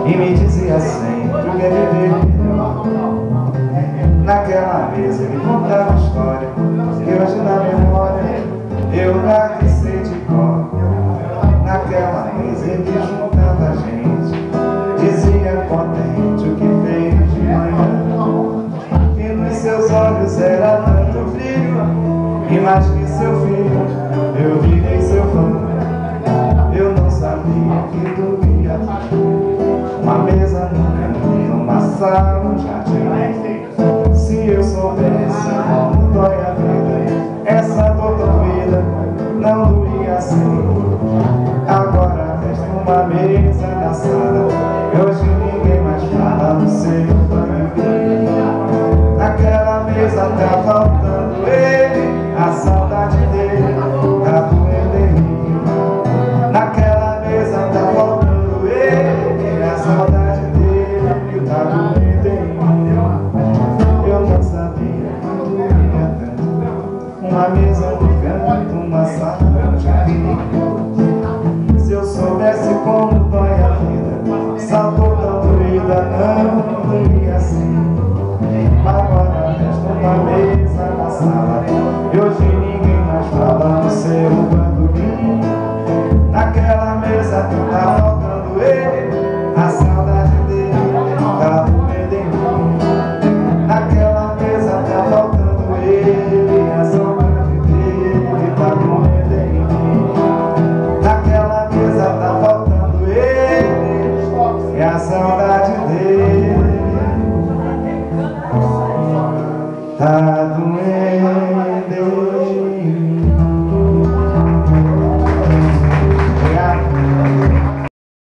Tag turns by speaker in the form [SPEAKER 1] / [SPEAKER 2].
[SPEAKER 1] e me dizia sempre o que é viver melhor. Naquela mesa ele contava história que hoje na memória eu nada sei de cor. Naquela mesa ele juntava a gente, dizia contente o que veio de manhã, que nos seus olhos era tanto brilho, e mais que seu filho eu virei seu fã. Eu não sabia que doía uma mesa numa sala, um jardim. Se eu soubesse como dói a vida, essa dor doida não doía assim. Agora resta uma mesa na sala, e hoje ninguém mais fala no seu banho. Naquela mesa tá faltando ele, a saudade dele tá doendo em mim. Naquela mesa tá faltando ele, a saudade dele tá doendo em mim. Eu não sabia que doía tanto uma mesa no canto, uma sala no jardim. Se eu soubesse como dói a vida, essa dor tão doída não doía assim. Agora resta uma mesa na sala, e hoje ninguém mais fala no seu bandolim. Naquela mesa tá faltando ele,